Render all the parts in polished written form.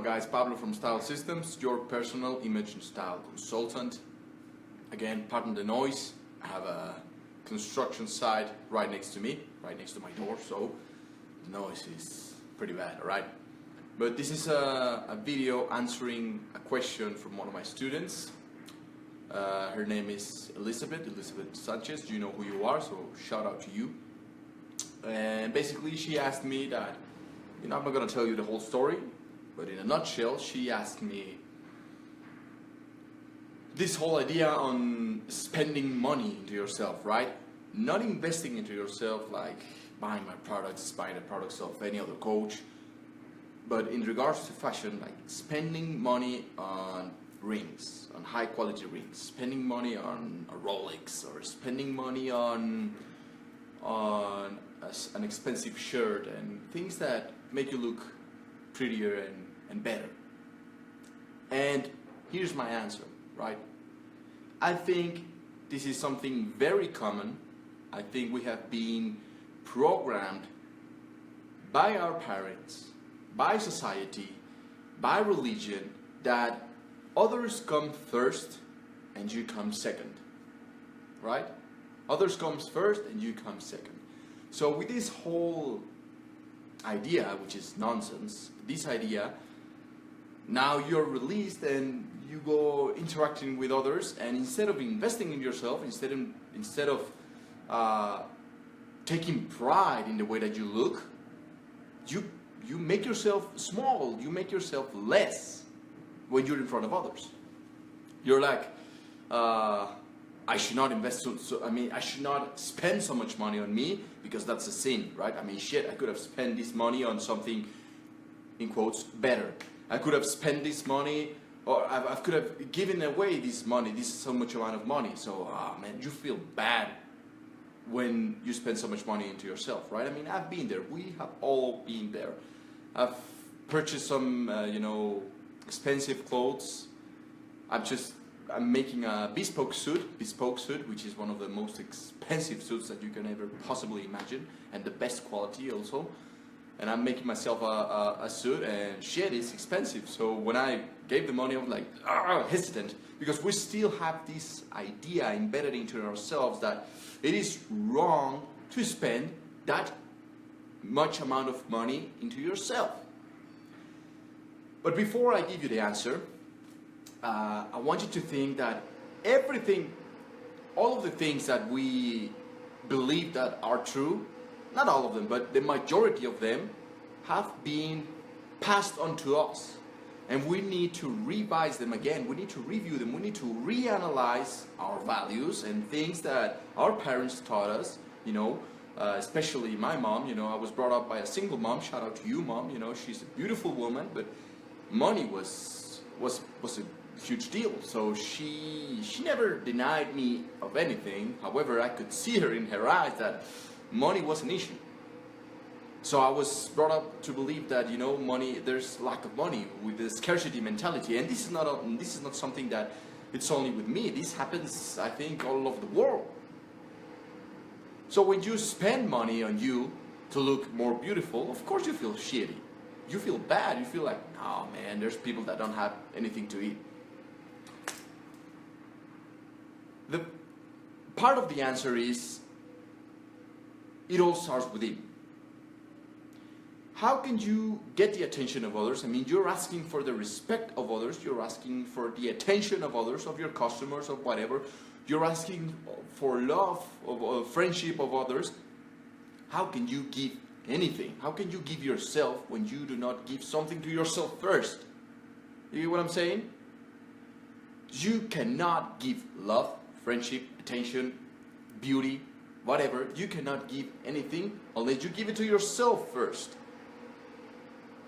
guys, Pablo from Style Systems, your personal image and style consultant. Again, pardon the noise, I have a construction site right next to me, right next to my door, so the noise is pretty bad, alright? But this is a video answering a question from one of my students. Her name is Elizabeth Sanchez. You know who you are, so shout out to you. And basically she asked me that, I'm not going to tell you the whole story, but in a nutshell, she asked me this whole idea on spending money into yourself, right? Not investing into yourself like buying my products, buying the products of any other coach, but in regards to fashion, like spending money on rings, on high quality rings, spending money on a Rolex, or spending money on an expensive shirt and things that make you look prettier and better. And here's my answer, right? I think this is something very common. I think we have been programmed by our parents, by society, by religion, that others come first and you come second, right? Others comes first and you come second. So with this whole idea, which is nonsense, this idea, now you're released and you go interacting with others, and instead of investing in yourself, instead of taking pride in the way that you look, you make yourself small, you make yourself less when you're in front of others. You're like, I should not invest I should not spend so much money on me because that's a sin, right? Shit, I could have spent this money on something, in quotes, better. I could have spent this money, or I could have given away this money, this is so much amount of money. So, man, you feel bad when you spend so much money into yourself, right? I've been there. We have all been there. I've purchased some, expensive clothes. I'm making a bespoke suit, which is one of the most expensive suits that you can ever possibly imagine, and the best quality also. And I'm making myself a suit, and shit, it's expensive. So when I gave the money, I was like, hesitant, because we still have this idea embedded into ourselves that it is wrong to spend that much amount of money into yourself. But before I give you the answer, I want you to think that all of the things that we believe that are true, not all of them, but the majority of them have been passed on to us. And we need to revise them again, we need to review them, we need to reanalyze our values and things that our parents taught us, especially my mom. I was brought up by a single mom. Shout out to you, mom. She's a beautiful woman, but money was a huge deal. So she never denied me of anything. However, I could see her in her eyes that money was an issue. So I was brought up to believe that money, there's lack of money, with the scarcity mentality. And this is not something that it's only with me. This happens, I think, all over the world. So when you spend money on you to look more beautiful, of course you feel shitty. You feel bad. You feel like, oh man, there's people that don't have anything to eat. The part of the answer is, it all starts within. How can you get the attention of others? You're asking for the respect of others. You're asking for the attention of others, of your customers, of whatever. You're asking for love, of friendship of others. How can you give anything? How can you give yourself when you do not give something to yourself first? You get what I'm saying? You cannot give love, friendship, attention, beauty, whatever. You cannot give anything unless you give it to yourself first.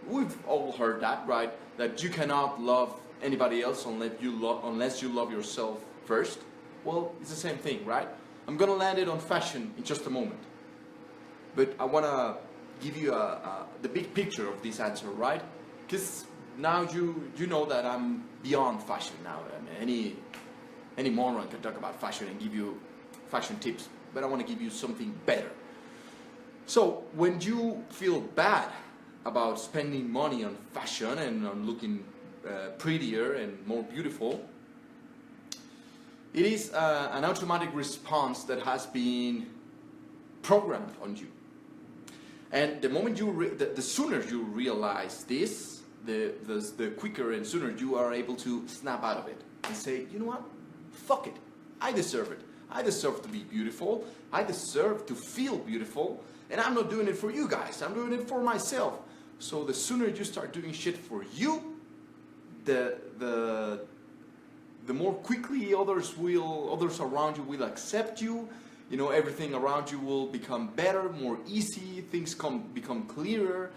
We've all heard that, right? That you cannot love anybody else unless you love yourself first. Well, it's the same thing, right? I'm gonna land it on fashion in just a moment, but I wanna give you the big picture of this answer, right? Because now you know that I'm beyond fashion now. Any moron can talk about fashion and give you fashion tips, but I want to give you something better. So when you feel bad about spending money on fashion and on looking prettier and more beautiful, it is an automatic response that has been programmed on you. And the moment the sooner you realize this, the quicker and sooner you are able to snap out of it and say, you know what, fuck it, I deserve it. I deserve to be beautiful, I deserve to feel beautiful, and I'm not doing it for you guys, I'm doing it for myself. So the sooner you start doing shit for you, the more quickly others around you will accept you. You know, everything around you will become better, more easy, things become clearer.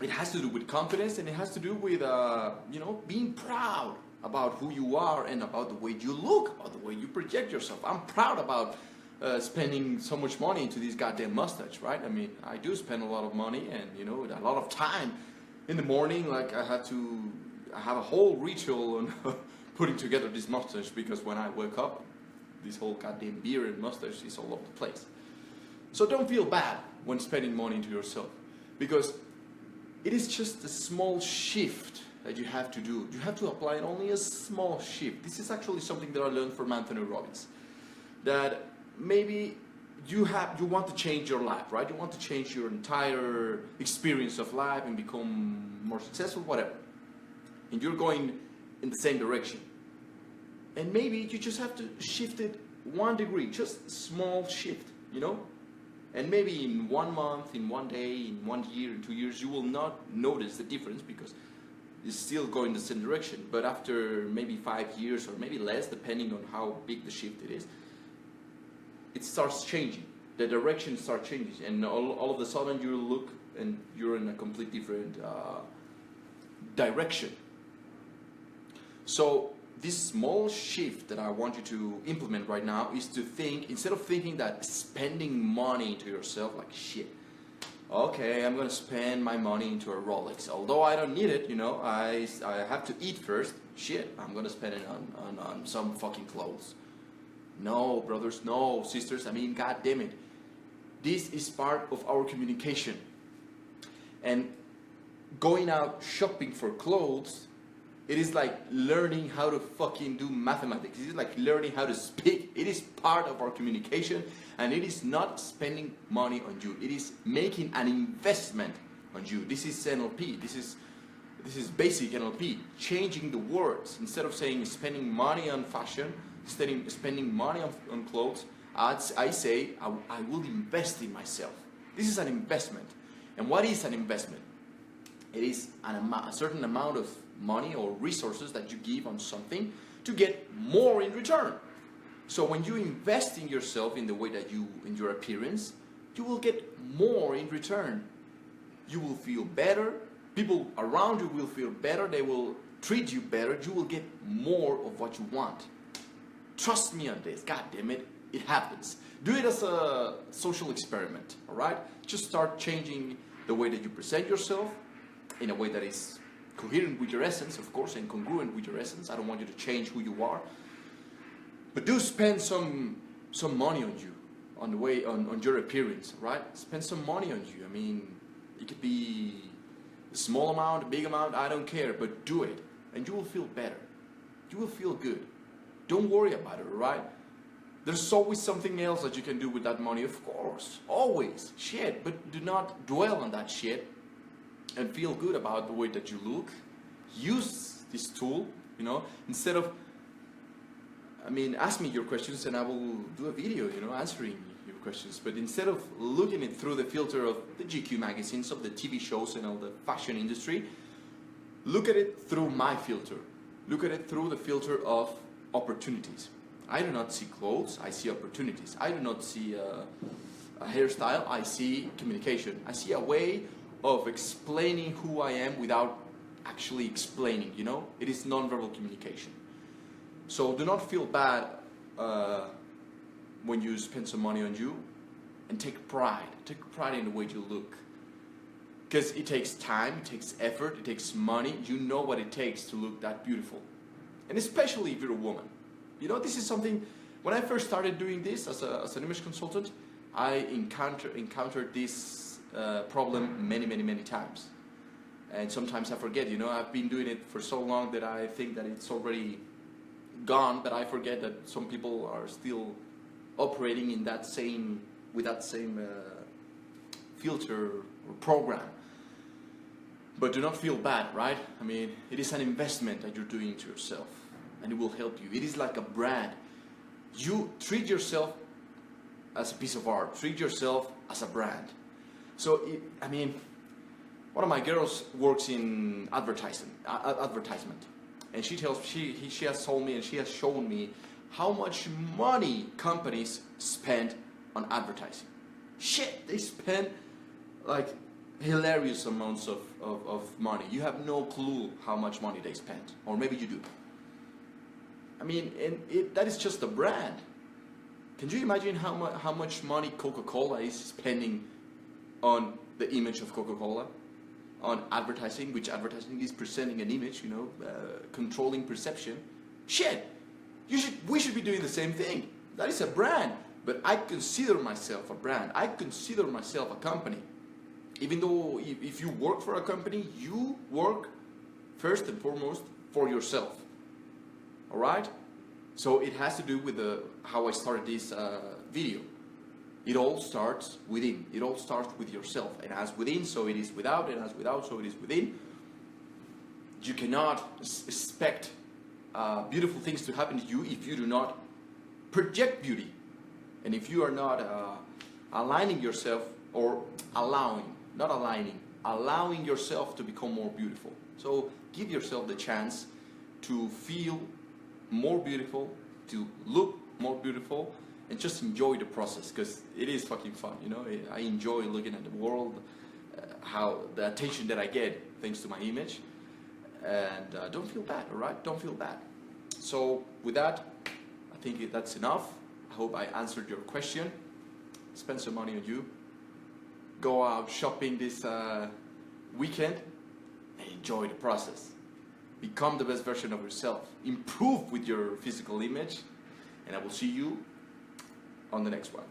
It has to do with confidence, and it has to do with, you know, being proud about who you are and about the way you look, about the way you project yourself. I'm proud about spending so much money into these goddamn mustache, right? I mean, I do spend a lot of money and, you know, a lot of time in the morning. Like, I have a whole ritual on putting together this mustache, because when I wake up, this whole goddamn beard and mustache is all over the place. So don't feel bad when spending money into yourself, because it is just a small shift that you have to do. You have to apply only a small shift. This is actually something that I learned from Anthony Robbins. That maybe you want to change your life, right? You want to change your entire experience of life and become more successful, whatever. And you're going in the same direction. And maybe you just have to shift it 1 degree, just a small shift, you know? And maybe in 1 month, in 1 day, in 1 year, in 2 years, you will not notice the difference because it's still going the same direction. But after maybe 5 years or maybe less, depending on how big the shift it is, it starts changing. The direction starts changing, and all of a sudden you look and you're in a completely different direction. So this small shift that I want you to implement right now is to think, instead of thinking that spending money into yourself, like shit, okay, I'm gonna spend my money into a Rolex, although I don't need it, you know, I have to eat first, shit, I'm gonna spend it on some fucking clothes. No, brothers, no, sisters, I mean, god damn it. This is part of our communication. And going out shopping for clothes, it is like learning how to fucking do mathematics. It is like learning how to speak. It is part of our communication, and it is not spending money on you. It is making an investment on you. This is NLP. This is basic NLP. Changing the words. Instead of saying spending money on fashion, instead of spending money on clothes, I say I will invest in myself. This is an investment. And what is an investment? It is a certain amount of money or resources that you give on something to get more in return. So when you invest in yourself in the way that in your appearance, you will get more in return. You will feel better. People around you will feel better. They will treat you better. You will get more of what you want. Trust me on this. God damn it. It happens. Do it as a social experiment. All right? Just start changing the way that you present yourself in a way that is coherent with your essence, of course, and congruent with your essence. I don't want you to change who you are. But do spend some money on you, on your appearance, right? Spend some money on you. I mean, it could be a small amount, a big amount, I don't care, but do it. And you will feel better. You will feel good. Don't worry about it, right? There's always something else that you can do with that money, of course. Always. Shit. But do not dwell on that shit. And feel good about the way that you look. Use this tool, you know, instead of, I mean, ask me your questions and I will do a video, you know, answering your questions. But instead of looking it through the filter of the GQ magazines, of the TV shows and all the fashion industry, look at it through my filter. Look at it through the filter of opportunities. I do not see clothes, I see opportunities. I do not see a hairstyle, I see communication. I see a way of explaining who I am without actually explaining, you know? It is non-verbal communication. So do not feel bad when you spend some money on you, and take pride. Take pride in the way you look. Because it takes time, it takes effort, it takes money. You know what it takes to look that beautiful. And especially if you're a woman. You know, this is something, when I first started doing this as an image consultant, I encountered this problem many times. And sometimes I forget, you know, I've been doing it for so long that I think that it's already gone, but I forget that some people are still operating in that same, with that same filter or program. But do not feel bad, right? I mean, it is an investment that you're doing to yourself, and it will help you. It is like a brand. You treat yourself as a piece of art. Treat yourself as a brand. So, I mean, one of my girls works in advertisement, and she has told me and she has shown me how much money companies spend on advertising. Shit, they spend like hilarious amounts of money. You have no clue how much money they spend, or maybe you do. I mean, that is just a brand. Can you imagine how much money Coca-Cola is spending on the image of Coca-Cola, on advertising, which advertising is presenting an image, you know, controlling perception? Shit, we should be doing the same thing. That is a brand, but I consider myself a brand. I consider myself a company. Even though if you work for a company, you work first and foremost for yourself. All right? So it has to do with how I started this video. It all starts within. It all starts with yourself. And as within, so it is without. And as without, so it is within. You cannot expect beautiful things to happen to you if you do not project beauty. And if you are not aligning yourself, or allowing yourself to become more beautiful. So give yourself the chance to feel more beautiful, to look more beautiful, and just enjoy the process, because it is fucking fun, you know. I enjoy looking at the world, how the attention that I get thanks to my image, and don't feel bad, all right? Don't feel bad. So with that, I think that's enough. I hope I answered your question. Spend some money on you. Go out shopping this weekend and enjoy the process. Become the best version of yourself. Improve with your physical image, and I will see you on the next one.